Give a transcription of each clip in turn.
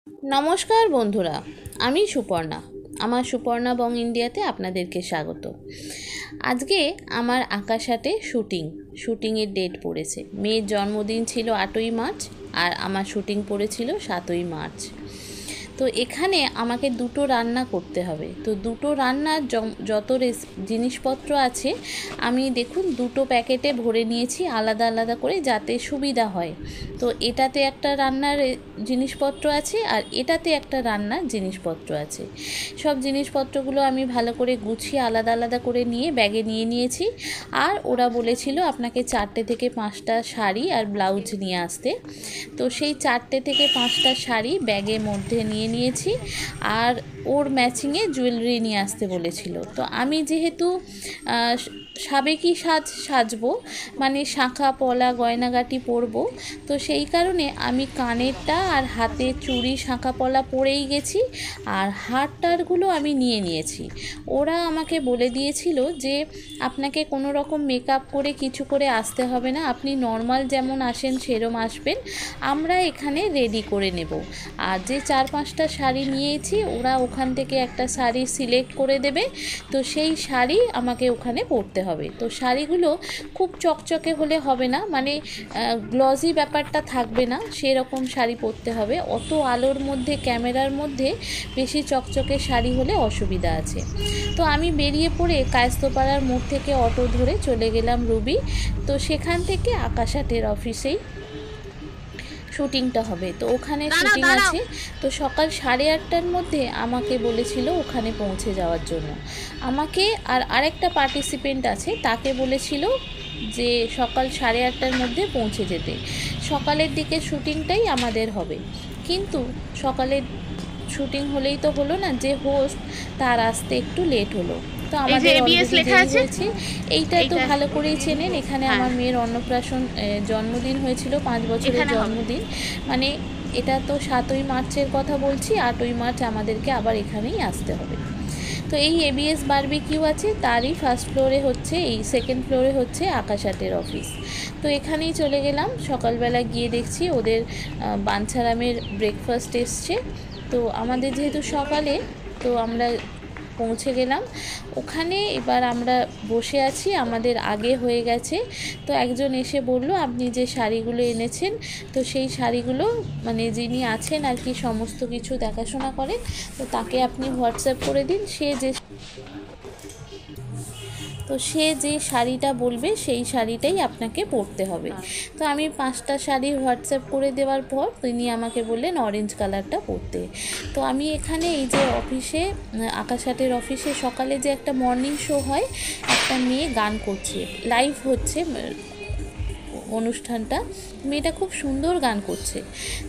নমস্কার বন্ধুরা, আমি সুপর্ণা। আমার সুপর্ণা বং ইন্ডিয়াতে আপনাদেরকে স্বাগত। আজকে আমার আকাশাটে শুটিংয়ের ডেট পড়েছে। মেয়ের জন্মদিন ছিল 8ই মার্চ আর আমার শুটিং পড়েছিল 7ই মার্চ। তো এখানে আমাকে দুটো রান্না করতে হবে। তো দুটো রান্নার যত জিনিসপত্র আছে আমি দেখুন দুটো প্যাকেটে ভরে নিয়েছি আলাদা আলাদা করে, যাতে সুবিধা হয়। তো এটাতে একটা রান্নার জিনিসপত্র আছে আর এটাতে একটা রান্নার জিনিসপত্র আছে। সব জিনিসপত্রগুলো আমি ভালো করে গুছিয়ে আলাদা আলাদা করে নিয়ে ব্যাগে নিয়ে নিয়েছি। আর ওরা বলেছিল আপনাকে 4টে থেকে 5টা শাড়ি আর ব্লাউজ নিয়ে আসতে। তো সেই 4টে থেকে 5টা শাড়ি ব্যাগের মধ্যে নিয়েছি আর ওর ম্যাচিংয়ে জুয়েলারি নিয়ে আসতে বলেছিল। তো আমি যেহেতু সাবেকি সাজবো, মানে শাঁখা পলা গয়নাগাটি পরবো, তো সেই কারণে আমি কানেরটা আর হাতে চুড়ি শাঁখা পলা পরেই গেছি আর হারটারগুলো আমি নিয়েছি। ওরা আমাকে বলে দিয়েছিল যে আপনাকে কোনো রকম মেকআপ করে কিছু করে আসতে হবে না, আপনি নর্মাল যেমন আসেন সেরম আসবেন, আমরা এখানে রেডি করে নেব। আর যে 4-5টা শাড়ি নিয়েছি ওরা ওখান থেকে একটা শাড়ি সিলেক্ট করে দেবে। তো সেই শাড়ি আমাকে ওখানে পরতে হবে। তো শাড়িগুলো খুব চকচকে হলে হবে না, মানে গ্লজি ব্যাপারটা থাকবে না, সেরকম শাড়ি পরতে হবে। অত আলোর মধ্যে ক্যামেরার মধ্যে বেশি চকচকে শাড়ি হলে অসুবিধা আছে। তো আমি বেরিয়ে পড়ে কায়স্থপাড়ার মোড় থেকে অটো ধরে চলে গেলাম রুবি। তো সেখান থেকে আকাশাটের অফিসেই শুটিংটা হবে। তো ওখানে শুটিং আছে। তো সকাল 8:30টার মধ্যে আমাকে বলেছিল ওখানে পৌঁছে যাওয়ার জন্য। আমাকে আর আরেকটা পার্টিসিপেন্ট আছে, তাকে বলেছিল যে সকাল 8:30টার মধ্যে পৌঁছে যেতে। সকালের দিকে শুটিংটাই আমাদের হবে, কিন্তু সকালের শুটিং হলেই তো হলো না, যে হোস্ট তার আসতে একটু লেট হলো। তো আমাদের লেখা আছে এইটা তো ভালো করেই চেনেন। এখানে আমার মেয়ের অন্নপ্রাশন জন্মদিন হয়েছিল, 5 বছরের জন্মদিন। মানে এটা তো 7ই মার্চের কথা বলছি, 8ই মার্চ আমাদেরকে আবার এখানেই আসতে হবে। তো এই এবিএস বারবিকিউ আছে, তারই ফার্স্ট ফ্লোরে হচ্ছে, এই সেকেন্ড ফ্লোরে হচ্ছে আকাশাটের অফিস। তো এখানেই চলে গেলাম। সকালবেলা গিয়ে দেখছি ওদের বাঞ্ছারামের ব্রেকফাস্ট এসছে। তো আমাদের যেহেতু সকালে, তো আমরা পৌঁছে গেলাম ওখানে। এবার আমরা বসে আছি, আমাদের আগে হয়ে গেছে। তো একজন এসে বলল আপনি যে শাড়িগুলো এনেছেন, তো সেই শাড়িগুলো মানে যিনি আছেন আর কি সমস্ত কিছু দেখাশোনা করেন, তো তাকে আপনি হোয়াটসঅ্যাপ করে দিন। সে যে শাড়িটা বলবে সেই শাড়িটাই আপনাকে পরতে হবে। তো আমি 5টা শাড়ি হোয়াটসঅ্যাপ করে দেওয়ার পর তিনি আমাকে বললেন অরেঞ্জ কালারটা পরতে। তো আমি এখানে এই যে অফিসে, আকাশাটের অফিসে সকালে যে একটা মর্নিং শো হয়, একটা মেয়ে গান করছে, লাইভ হচ্ছে অনুষ্ঠানটা। মেয়েটা খুব সুন্দর গান করছে।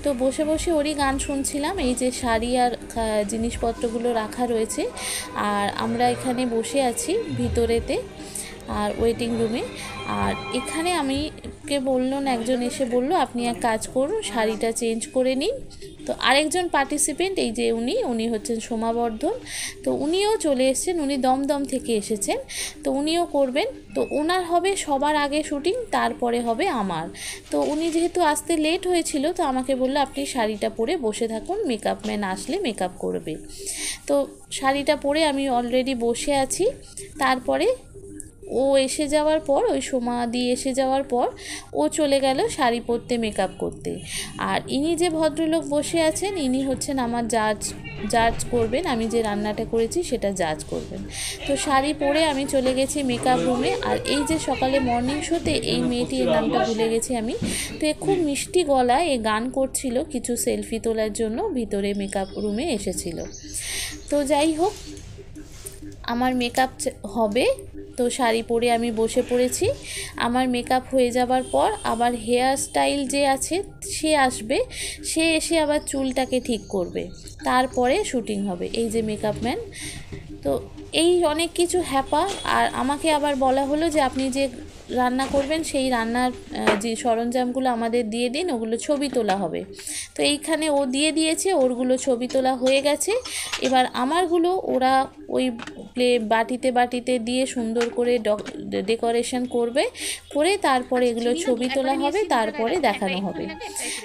তো বসে বসে ওরই গান শুনছিলাম। এই যে শাড়ি আর জিনিসপত্রগুলো রাখা রয়েছে, আর আমরা এখানে বসে আছি ভিতরেতে আর ওয়েটিং রুমে। আর এখানে একজন এসে বলল আপনি এক কাজ করুন, শাড়িটা চেঞ্জ করে নিন। তো আরেকজন পার্টিসিপেন্ট, এই যে উনি হচ্ছেন সোমাবর্ধন। তো উনিও চলে এসেছেন, উনি দমদম থেকে এসেছেন। তো উনিও করবেন। তো ওনার হবে সবার আগে শুটিং, তারপরে হবে আমার। তো উনি যেহেতু আসতে লেট হয়েছিল, তো আমাকে বললো আপনি শাড়িটা পরে বসে থাকুন, মেকআপ ম্যান আসলে মেকআপ করবে। তো শাড়িটা পরে আমি অলরেডি বসে আছি। তারপরে ও এসে যাওয়ার পর, ওই সোমাদি এসে যাওয়ার পর ও চলে গেল শাড়ি পরতে, মেকআপ করতে। আর ইনি যে ভদ্রলোক বসে আছেন, ইনি হচ্ছেন আমার জাজ করবেন, আমি যে রান্নাটা করেছি সেটা জাজ করবেন। তো শাড়ি পরে আমি চলে গেছি মেকআপ রুমে। আর এই যে সকালে মর্নিং শোতে এই মেয়েটির নামটা ভুলে গেছি আমি, তো এ খুব মিষ্টি গলায় এ গান করছিল, কিছু সেলফি তোলার জন্য ভিতরে মেকআপ রুমে এসেছিল। তো যাই হোক, আমার মেকআপ হবে। তো শাড়ি পরে আমি বসে পড়েছি। আমার মেকআপ হয়ে যাবার পর আবার হেয়ার স্টাইল যে আছে সে আসবে, সে এসে আবার চুলটাকে ঠিক করবে, তারপরে শুটিং হবে। এই যে মেকআপ ম্যান। তো এই অনেক কিছু হ্যাপা। আর আমাকে আবার বলা হলো যে আপনি যে রান্না করবেন সেই রান্নার যে সরঞ্জামগুলো আমাদের দিয়ে দিন, ওগুলো ছবি তোলা হবে। তো এইখানে ও দিয়ে দিয়েছে, ওরগুলো ছবি তোলা হয়ে গেছে। এবার আমারগুলো ওরা ওই বাটিতে বাটিতে দিয়ে সুন্দর করে ডেকোরেশন করবে, করে তারপরে এগুলো ছবি তোলা হবে, তারপরে দেখানো হবে।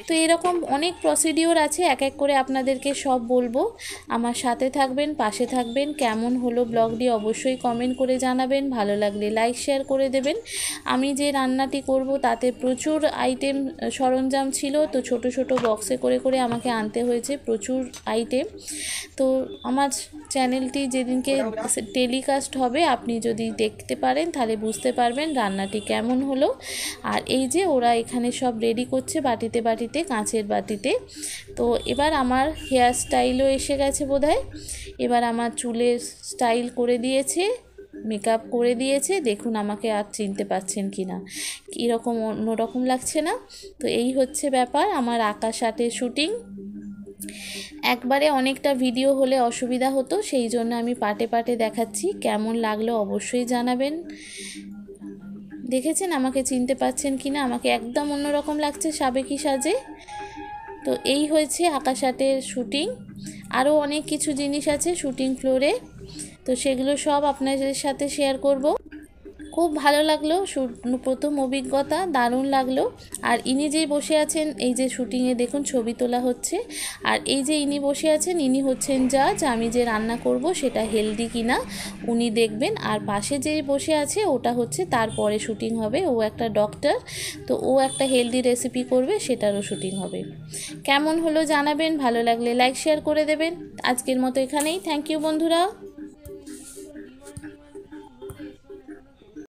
তো এরকম অনেক প্রসিডিওর আছে, এক এক করে আপনাদেরকে সব বলবো। আমার সাথে থাকবেন, পাশে থাকবেন। কেমন হলো ব্লগটি অবশ্যই কমেন্ট করে জানাবেন, ভালো লাগলে লাইক শেয়ার করে দেবেন। আমি যে রান্নাটি করব তাতে প্রচুর আইটেম সরঞ্জাম ছিল, তো ছোট ছোট বক্সে করে করে আমাকে আনতে হয়েছে প্রচুর আইটেম। তো আমার চ্যানেলটি যেদিনকে টেলিকাস্ট হবে আপনি যদি দেখতে পারেন তাহলে বুঝতে পারবেন রান্নাটি কেমন হলো। আর এই যে ওরা এখানে সব রেডি করছে বাটিতে বাটিতে, কাঁচের বাটিতে। তো এবার আমার হেয়ার স্টাইলও এসে গেছে বোধহয়। এবার আমার চুলের স্টাইল করে দিয়েছে, মেকআপ করে দিয়েছে। দেখুন আমাকে আর চিনতে পারছেন কি না, কীরকম অন্যরকম লাগছে না? তো এই হচ্ছে ব্যাপার আমার আকাশ আর্টের শ্যুটিং। একবারে অনেকটা ভিডিও হলে অসুবিধা হতো, সেই জন্য আমি পার্টে পার্টে দেখাচ্ছি। কেমন লাগলো অবশ্যই জানাবেন। দেখেছেন আমাকে চিনতে পারছেন কি না? আমাকে একদম অন্যরকম লাগছে সাবেকি সাজে। তো এই হয়েছে আকাশ আর্টের শ্যুটিং। আরও অনেক কিছু জিনিস আছে শ্যুটিং ফ্লোরে, তো সেগুলো সব আপনাদের সাথে শেয়ার করব। খুব ভালো লাগলো, প্রথম অভিজ্ঞতা, দারুণ লাগলো। আর ইনি যেই বসে আছেন, এই যে শ্যুটিংয়ে দেখুন ছবি তোলা হচ্ছে, আর এই যে ইনি বসে আছেন ইনি হচ্ছেন জাজ। আমি যে রান্না করব সেটা হেলদি কিনা উনি দেখবেন। আর পাশে যেই বসে আছে ওটা হচ্ছে তারপরে শ্যুটিং হবে, ও একটা ডক্টর, তো ও একটা হেলদি রেসিপি করবে, সেটারও শ্যুটিং হবে। কেমন হলো জানাবেন, ভালো লাগলে লাইক শেয়ার করে দেবেন। আজকের মতো এখানেই, থ্যাংক ইউ বন্ধুরা।